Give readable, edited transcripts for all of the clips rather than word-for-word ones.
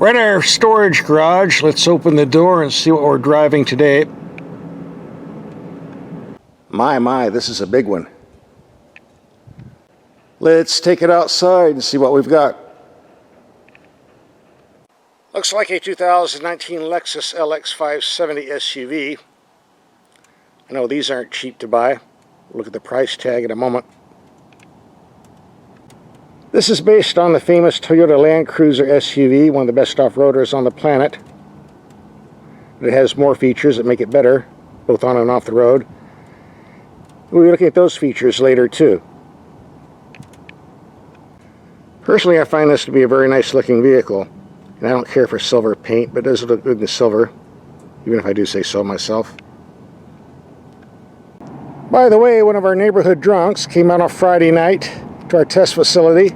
We're at our storage garage. Let's open the door and see what we're driving today. My, this is a big one. Let's take it outside and see what we've got. Looks like a 2019 Lexus LX570 SUV. I know these aren't cheap to buy. We'll look at the price tag in a moment. This is based on the famous Toyota Land Cruiser SUV, one of the best off-roaders on the planet. It has more features that make it better, both on and off the road. We'll be looking at those features later too. Personally, I find this to be a very nice looking vehicle, and I don't care for silver paint, but it does look good in the silver, even if I do say so myself. By the way, one of our neighborhood drunks came out on Friday night to our test facility,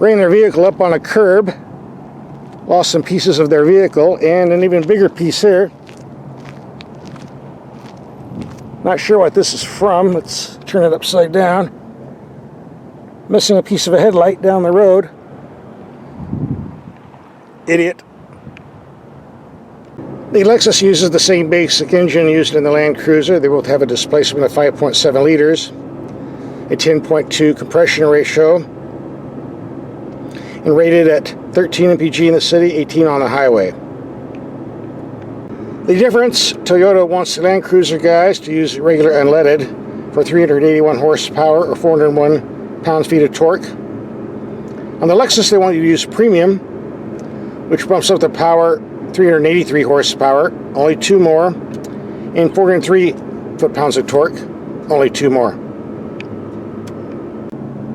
ran their vehicle up on a curb, lost some pieces of their vehicle, and an even bigger piece here. Not sure what this is from. Let's turn it upside down. Missing a piece of a headlight down the road. Idiot. The Lexus uses the same basic engine used in the Land Cruiser. They both have a displacement of 5.7 liters, a 10.2 compression ratio, and rated at 13 mpg in the city, 18 on the highway. The difference, Toyota wants the Land Cruiser guys to use regular unleaded for 381 horsepower or 401 pound-feet of torque. On the Lexus, they want you to use premium, which bumps up the power 383 horsepower, only 2 more, and 403 foot-pounds of torque, only 2 more.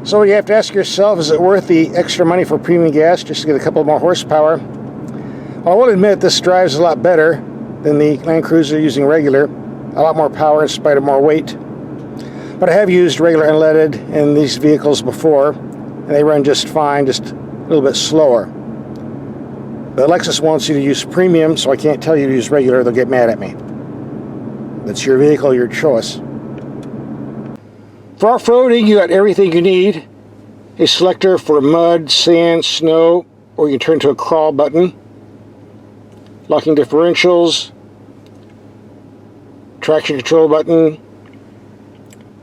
So you have to ask yourself, is it worth the extra money for premium gas just to get a couple more horsepower? Well, I will admit this drives a lot better than the Land Cruiser using regular, a lot more power in spite of more weight. But I have used regular unleaded in these vehicles before, and they run just fine, just a little bit slower. But Lexus wants you to use premium, so I can't tell you to use regular, they'll get mad at me. That's your vehicle, your choice. For off-roading, you got everything you need. A selector for mud, sand, snow, or you can turn to a crawl button. Locking differentials, traction control button,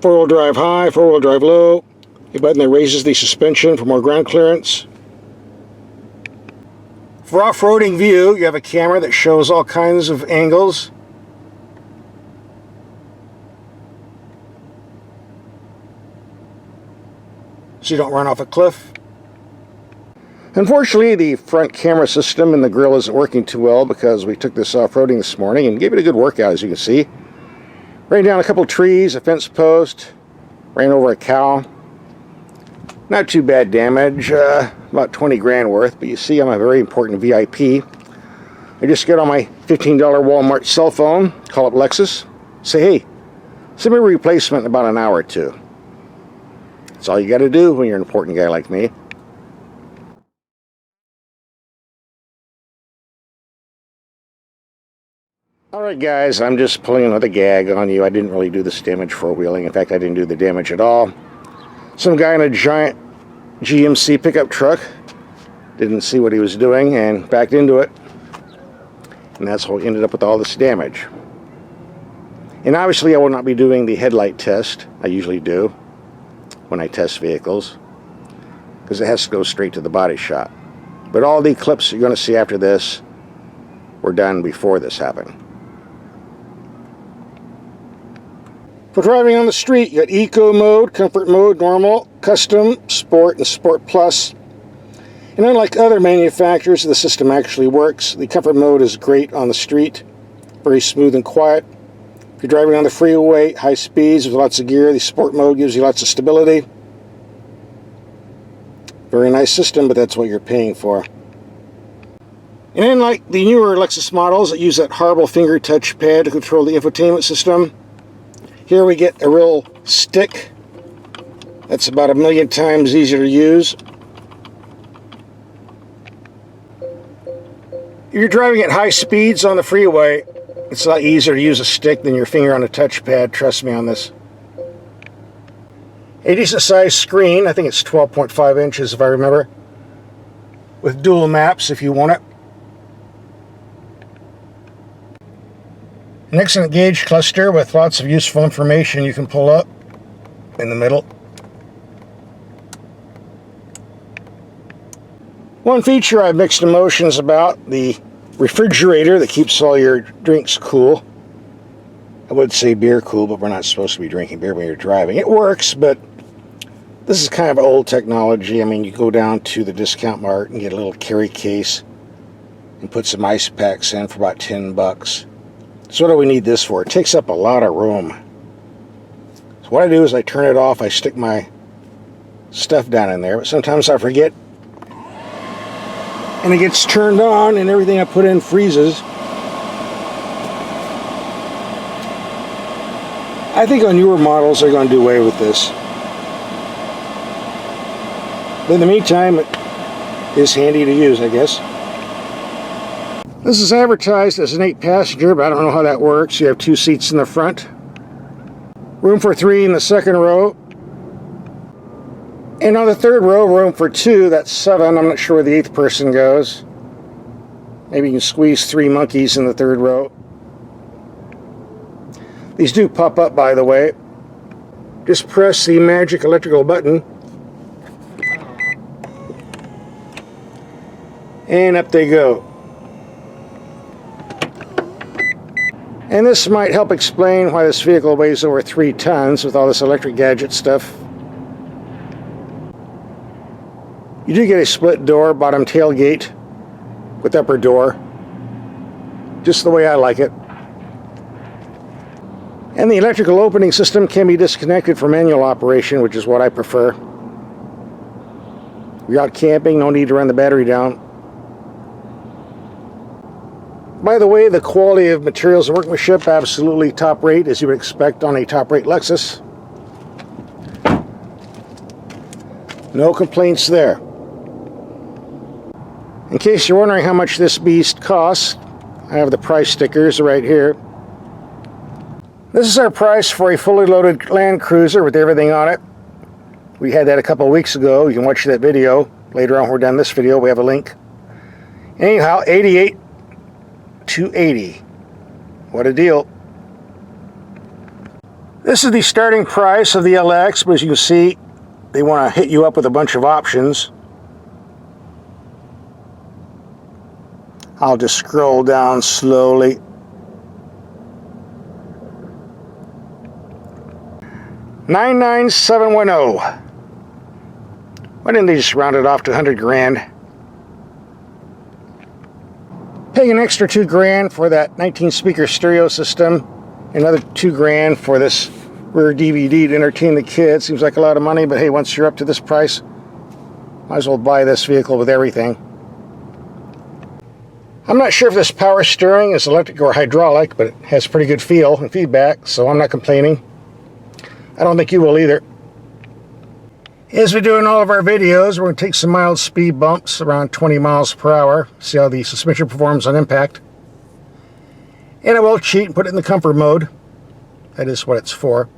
four-wheel drive high, four-wheel drive low, a button that raises the suspension for more ground clearance. For off-roading view, you have a camera that shows all kinds of angles. So you don't run off a cliff. Unfortunately, the front camera system in the grill isn't working too well because we took this off-roading this morning and gave it a good workout, as you can see. Ran down a couple trees, a fence post, ran over a cow. Not too bad damage, about 20 grand worth, but you see I'm a very important VIP. I just get on my $15 Walmart cell phone, call up Lexus, say, hey, send me a replacement in about an hour or two. That's all you got to do when you're an important guy like me. Alright guys, I'm just pulling another gag on you. I didn't really do this damage four-wheeling. In fact, I didn't do the damage at all. Some guy in a giant GMC pickup truck didn't see what he was doing and backed into it. And that's how we ended up with all this damage. And obviously I will not be doing the headlight test. I usually do when I test vehicles, because it has to go straight to the body shop. But all the clips you're going to see after this were done before this happened. For driving on the street, you got Eco Mode, Comfort Mode, Normal, Custom, Sport, and Sport Plus. And unlike other manufacturers, the system actually works. The Comfort Mode is great on the street, very smooth and quiet. If you're driving on the freeway, high speeds with lots of gear, the Sport Mode gives you lots of stability. Very nice system, but that's what you're paying for. And unlike the newer Lexus models that use that horrible finger touchpad to control the infotainment system, here we get a real stick that's about 1,000,000 times easier to use. If you're driving at high speeds on the freeway, it's a lot easier to use a stick than your finger on a touchpad, trust me on this. A decent sized screen, I think it's 12.5 inches if I remember. with dual maps if you want it. An excellent gauge cluster with lots of useful information you can pull up in the middle. One feature I've mixed emotions about, the refrigerator that keeps all your drinks cool. I would say beer cool, but we're not supposed to be drinking beer when you're driving. It works, but this is kind of old technology. I mean, you go down to the discount mart and get a little carry case and put some ice packs in for about $10. So what do we need this for? It takes up a lot of room. So what I do is I turn it off, I stick my stuff down in there, but sometimes I forget and it gets turned on and everything I put in freezes. I think on newer models they're going to do away with this. But in the meantime, it is handy to use, I guess. This is advertised as an 8-passenger, but I don't know how that works. You have 2 seats in the front. Room for 3 in the second row. And on the third row, room for 2, that's 7. I'm not sure where the 8th person goes. Maybe you can squeeze 3 monkeys in the third row. These do pop up, by the way. Just press the magic electrical button. And up they go. And this might help explain why this vehicle weighs over 3 tons with all this electric gadget stuff. You do get a split door bottom tailgate with upper door, just the way I like it. And the electrical opening system can be disconnected for manual operation, which is what I prefer. If you're out camping, no need to run the battery down. By the way, the quality of materials and workmanship, absolutely top rate, as you would expect on a top rate Lexus. No complaints there. In case you're wondering how much this beast costs, I have the price stickers right here. This is our price for a fully loaded Land Cruiser with everything on it. We had that a couple of weeks ago. You can watch that video. Later on when we're done this video, we have a link. Anyhow, $88,280. What a deal. This is the starting price of the LX, but as you can see, they want to hit you up with a bunch of options. I'll just scroll down slowly. $99,710. Why didn't they just round it off to 100 grand? Paying an extra 2 grand for that 19-speaker stereo system, another 2 grand for this rear DVD to entertain the kids. Seems like a lot of money, but hey, once you're up to this price, might as well buy this vehicle with everything. I'm not sure if this power steering is electric or hydraulic, but it has pretty good feel and feedback, so I'm not complaining. I don't think you will either. As we do in all of our videos, we're going to take some mild speed bumps around 20 miles per hour, see how the suspension performs on impact. And I will cheat and put it in the comfort mode. That is what it's for.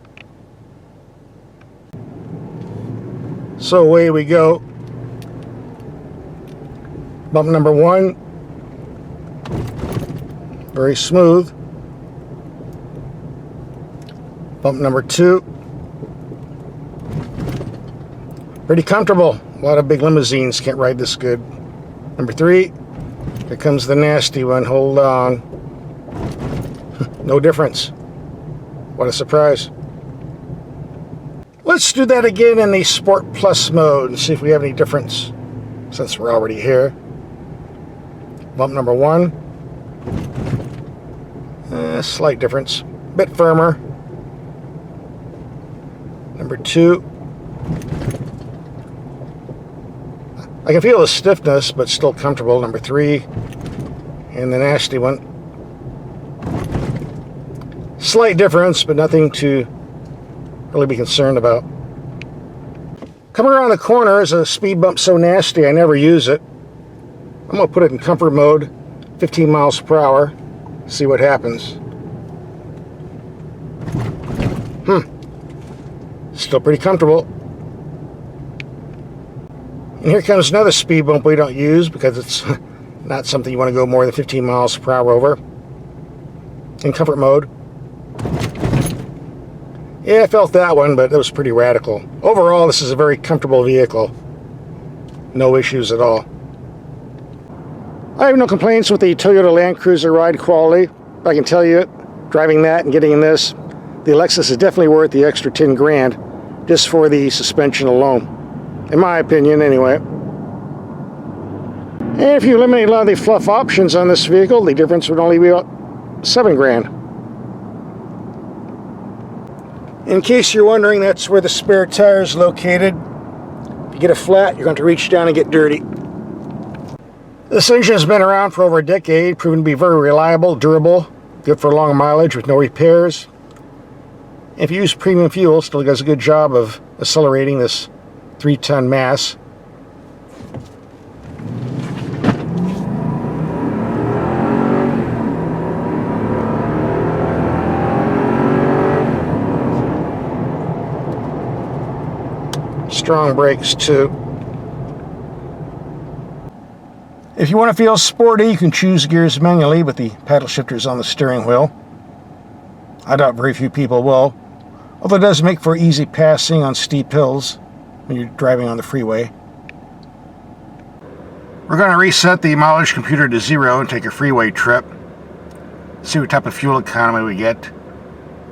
So away we go. Bump number 1. Very smooth. Bump number 2. Pretty comfortable. A lot of big limousines can't ride this good. Number 3. Here comes the nasty one. Hold on. No difference. What a surprise. Let's do that again in the Sport Plus mode and see if we have any difference since we're already here. Bump number 1. Slight difference. Bit firmer. Number 2. I can feel the stiffness, but still comfortable. Number 3. And the nasty one. Slight difference, but nothing to really be concerned about. Coming around the corner is a speed bump so nasty I never use it. I'm going to put it in comfort mode, 15 miles per hour, see what happens. Still pretty comfortable. And here comes another speed bump we don't use because it's not something you want to go more than 15 miles per hour over. In comfort mode. Yeah, I felt that one, but it was pretty radical. Overall, this is a very comfortable vehicle. No issues at all. I have no complaints with the Toyota Land Cruiser ride quality. I can tell you, driving that and getting in this, the Lexus is definitely worth the extra 10 grand just for the suspension alone. In my opinion, anyway. And if you eliminate a lot of the fluff options on this vehicle, the difference would only be about 7 grand. In case you're wondering, that's where the spare tire is located. If you get a flat, you're going to reach down and get dirty. This engine has been around for over a decade, proven to be very reliable, durable, good for long mileage with no repairs. If you use premium fuel, it still does a good job of accelerating this 3-ton mass. Strong brakes too. If you want to feel sporty, you can choose gears manually with the paddle shifters on the steering wheel. I doubt very few people will, although it does make for easy passing on steep hills when you're driving on the freeway. We're going to reset the mileage computer to 0 and take a freeway trip. See what type of fuel economy we get.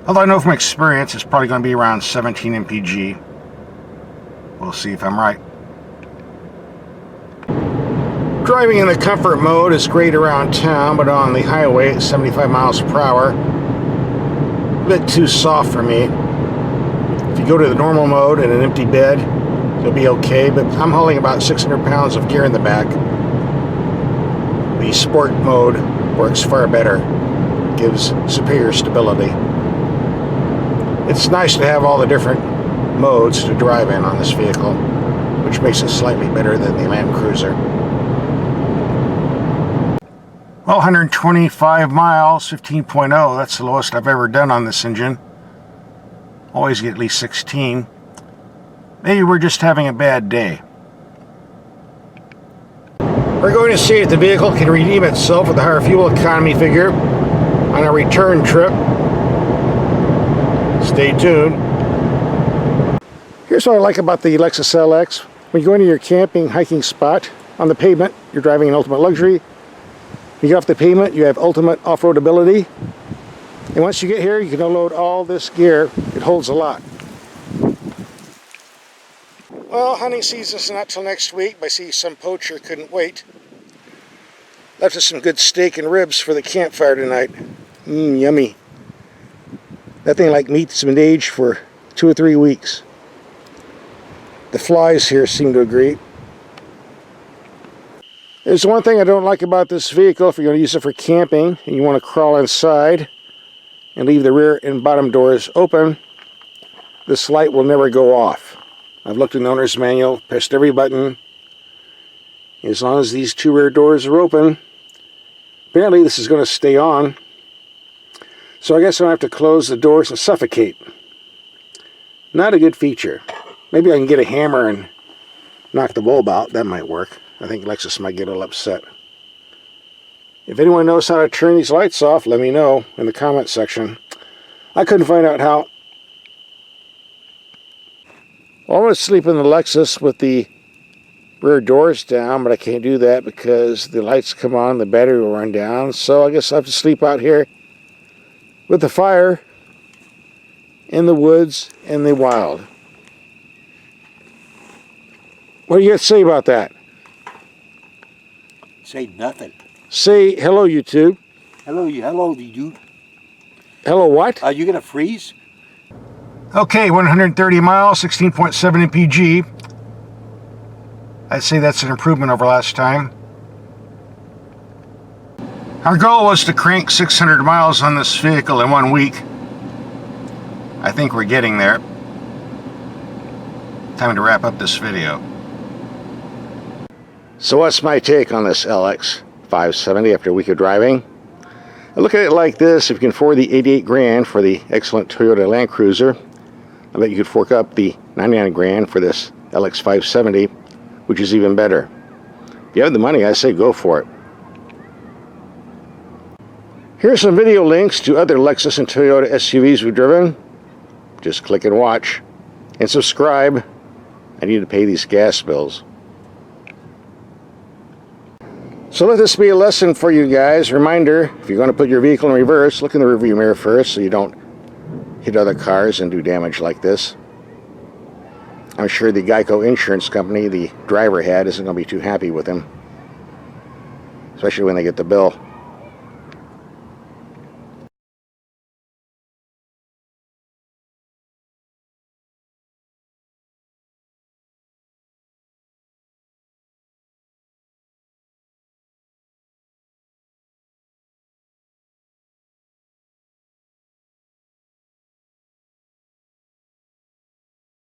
Although I know from experience it's probably going to be around 17 mpg. We'll see if I'm right. Driving in the comfort mode is great around town, but on the highway at 75 miles per hour, a bit too soft for me. If you go to the normal mode in an empty bed, you'll be okay, but I'm hauling about 600 pounds of gear in the back. The sport mode works far better, gives superior stability. It's nice to have all the different modes to drive in on this vehicle, which makes it slightly better than the Land Cruiser. Well, 125 miles, 15.0, that's the lowest I've ever done on this engine. Always get at least 16. Maybe we're just having a bad day. We're going to see if the vehicle can redeem itself with a higher fuel economy figure on a return trip. Stay tuned. Here's what I like about the Lexus LX. When you go into your camping, hiking spot on the pavement, you're driving an ultimate luxury. You get off the pavement, you have ultimate off-road ability. And once you get here, you can unload all this gear. It holds a lot. Well, hunting season's not till next week, but I see some poacher couldn't wait. Left us some good steak and ribs for the campfire tonight. Yummy. That thing like meat's been aged for 2 or 3 weeks. The flies here seem to agree. There's one thing I don't like about this vehicle. If you're going to use it for camping and you want to crawl inside and leave the rear and bottom doors open, this light will never go off. I've looked in the owner's manual, pressed every button. As long as these 2 rear doors are open, apparently this is going to stay on. So I guess I'll have to close the doors and suffocate. Not a good feature. Maybe I can get a hammer and knock the bulb out. That might work. I think Lexus might get a little upset. If anyone knows how to turn these lights off, let me know in the comment section. I couldn't find out how. Well, I'm going to sleep in the Lexus with the rear doors down, but I can't do that because the lights come on, the battery will run down. So I guess I have to sleep out here with the fire in the woods in the wild. What do you got to say about that? Say nothing. Say hello, YouTube. Hello, you. Hello, what? Are you gonna freeze? Okay, 130 miles, 16.7 mpg. I'd say that's an improvement over last time. Our goal was to crank 600 miles on this vehicle in 1 week. I think we're getting there. Time to wrap up this video. So what's my take on this LX570 after a week of driving? I look at it like this: if you can afford the 88 grand for the excellent Toyota Land Cruiser, I bet you could fork up the 99 grand for this LX570 which is even better. If you have the money, I say go for it. Here are some video links to other Lexus and Toyota SUVs we've driven. Just click and watch. And subscribe. I need to pay these gas bills. So let this be a lesson for you guys. Reminder, if you're going to put your vehicle in reverse, look in the rearview mirror first so you don't hit other cars and do damage like this. I'm sure the Geico insurance company the driver had isn't going to be too happy with him, especially when they get the bill.